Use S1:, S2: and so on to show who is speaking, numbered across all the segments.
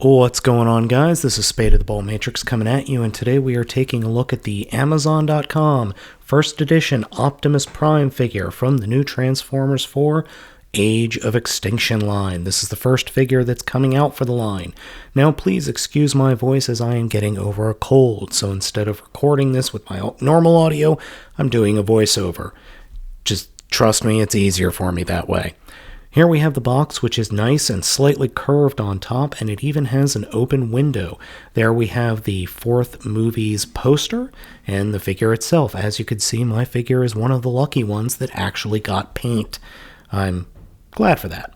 S1: What's going on, guys? This is Spade of the Baltmatrix coming at you, and today we are taking a look at the Amazon.com first edition Optimus Prime figure from the new Transformers 4 Age of Extinction line. This is the first figure that's coming out for the line. Now, please excuse my voice as I am getting over a cold, so instead of recording this with my normal audio, I'm doing a voiceover. Just trust me, it's easier for me that way. Here we have the box, which is nice and slightly curved on top, and it even has an open window. There we have the fourth movie's poster and the figure itself. As you can see, my figure is one of the lucky ones that actually got paint. I'm glad for that.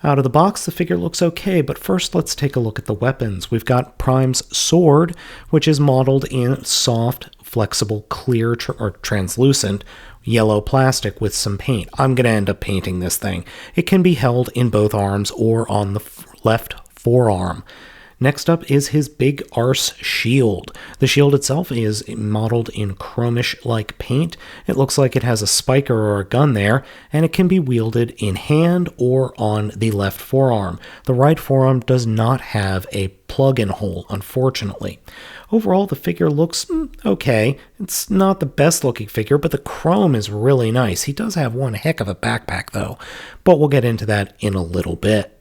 S1: Out of the box, the figure looks okay, but first let's take a look at the weapons. We've got Prime's sword, which is modeled in soft, flexible, clear, or translucent yellow plastic with some paint. I'm going to end up painting this thing. It can be held in both arms or on the left forearm. Next up is his big arse shield. The shield itself is modeled in chromish-like paint. It looks like it has a spiker or a gun there, and it can be wielded in hand or on the left forearm. The right forearm does not have a plug-in hole, unfortunately. Overall, the figure looks okay. It's not the best looking figure, but the chrome is really nice. He does have one heck of a backpack, though, but we'll get into that in a little bit.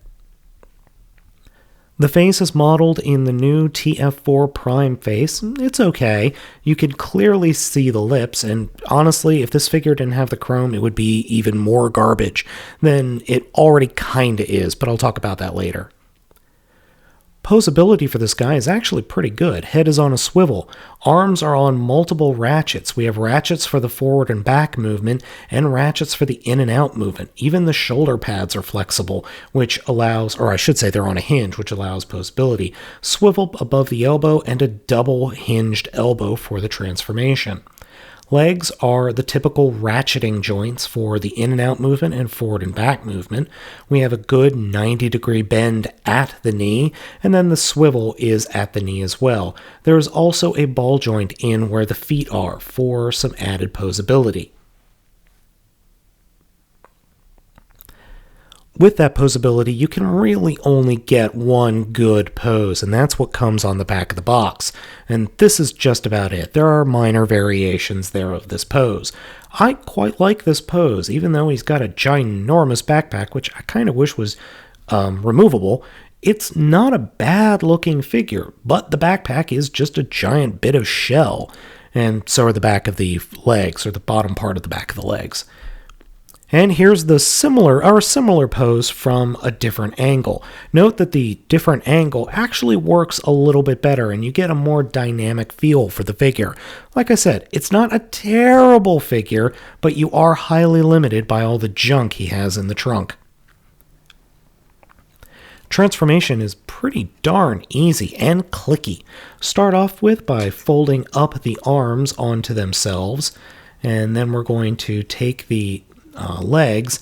S1: The face is modeled in the new C.F.R Prime face. It's okay. You can clearly see the lips, and honestly, if this figure didn't have the chrome, it would be even more garbage than it already kinda is, but I'll talk about that later. Poseability for this guy is actually pretty good. Head is on a swivel. Arms are on multiple ratchets. We have ratchets for the forward and back movement and ratchets for the in and out movement. Even the shoulder pads are flexible, which allows, or I should say they're on a hinge, which allows poseability. Swivel above the elbow and a double hinged elbow for the transformation. Legs are the typical ratcheting joints for the in and out movement and forward and back movement. We have a good 90-degree bend at the knee, and then the swivel is at the knee as well. There is also a ball joint in where the feet are for some added poseability. With that poseability, you can really only get one good pose, and that's what comes on the back of the box. And this is just about it. There are minor variations there of this pose. I quite like this pose, even though he's got a ginormous backpack, which I kind of wish was removable. It's not a bad-looking figure, but the backpack is just a giant bit of shell, and so are the back of the legs, or the bottom part of the back of the legs. And here's the similar pose from a different angle. Note that the different angle actually works a little bit better, and you get a more dynamic feel for the figure. Like I said, it's not a terrible figure, but you are highly limited by all the junk he has in the trunk. Transformation is pretty darn easy and clicky. Start off with by folding up the arms onto themselves, and then we're going to take the legs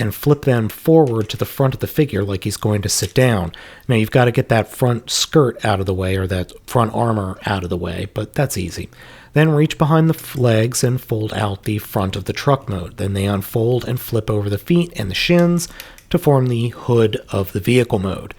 S1: and flip them forward to the front of the figure like he's going to sit down. Now you've got to get that front skirt out of the way, or that front armor out of the way, but that's easy. Then reach behind the legs and fold out the front of the truck mode. Then they unfold and flip over the feet and the shins to form the hood of the vehicle mode.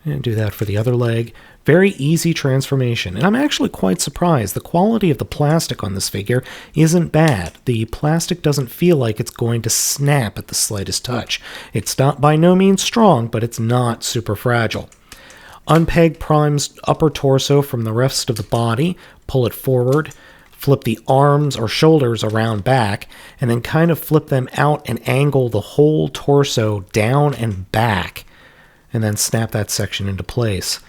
S1: And do that for the other leg. Very easy transformation, and I'm actually quite surprised. The quality of the plastic on this figure isn't bad. The plastic doesn't feel like it's going to snap at the slightest touch. It's not by no means strong, but it's not super fragile. Unpeg Prime's upper torso from the rest of the body, pull it forward, flip the arms or shoulders around back, and then kind of flip them out and angle the whole torso down and back, and then snap that section into place.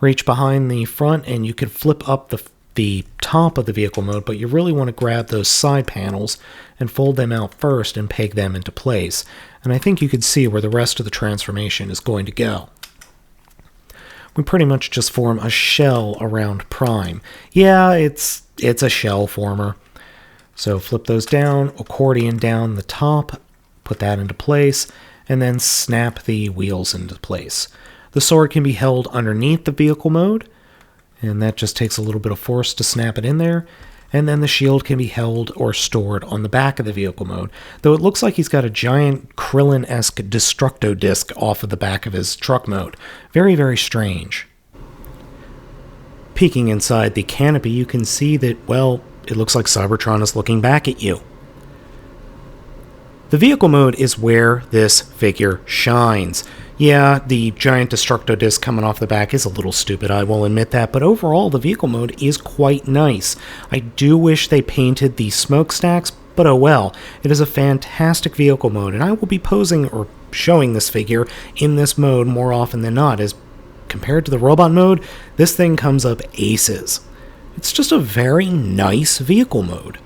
S1: Reach behind the front and you can flip up the top of the vehicle mode, but you really want to grab those side panels and fold them out first and peg them into place. And I think you can see where the rest of the transformation is going to go. We pretty much just form a shell around Prime. Yeah, it's a shell former. So flip those down, accordion down the top, put that into place, and then snap the wheels into place. The sword can be held underneath the vehicle mode, and that just takes a little bit of force to snap it in there. and then the shield can be held or stored on the back of the vehicle mode, though it looks like he's got a giant Krillin-esque Destructo disc off of the back of his truck mode. Very, very strange. Peeking inside the canopy, you can see that, well, it looks like Cybertron is looking back at you. The vehicle mode is where this figure shines. Yeah, the giant Destructo disc coming off the back is a little stupid, I will admit that, but overall the vehicle mode is quite nice. I do wish they painted the smokestacks, but oh well. It is a fantastic vehicle mode, and I will be posing or showing this figure in this mode more often than not, as compared to the robot mode, this thing comes up aces. It's just a very nice vehicle mode.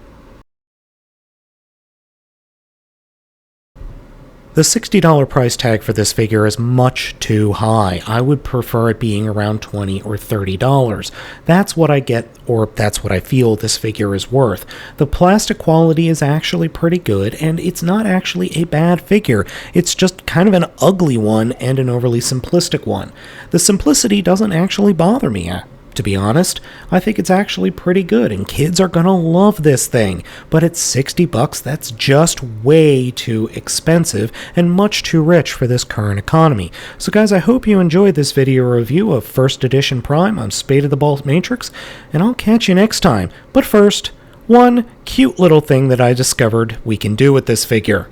S1: The $60 price tag for this figure is much too high. I would prefer it being around $20 or $30. That's what I get, or that's what I feel this figure is worth. The plastic quality is actually pretty good, and it's not actually a bad figure. It's just kind of an ugly one and an overly simplistic one. The simplicity doesn't actually bother me. To be honest, I think it's actually pretty good, and kids are gonna love this thing, but at $60, that's just way too expensive and much too rich for this current economy. So guys, I hope you enjoyed this video review of First Edition Prime on Spade of the Baltmatrix, and I'll catch you next time. But first, one cute little thing that I discovered we can do with this figure.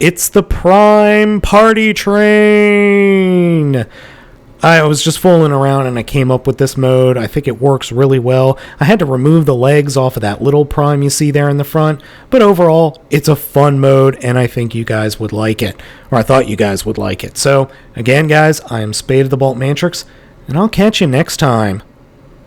S1: It's the Prime Party Train! I was just fooling around and I came up with this mode. I think it works really well. I had to remove the legs off of that little Prime you see there in the front, but overall, it's a fun mode and I think you guys would like it. Or I thought you guys would like it. So, again guys, I am Spade of the Baltmatrix, and I'll catch you next time.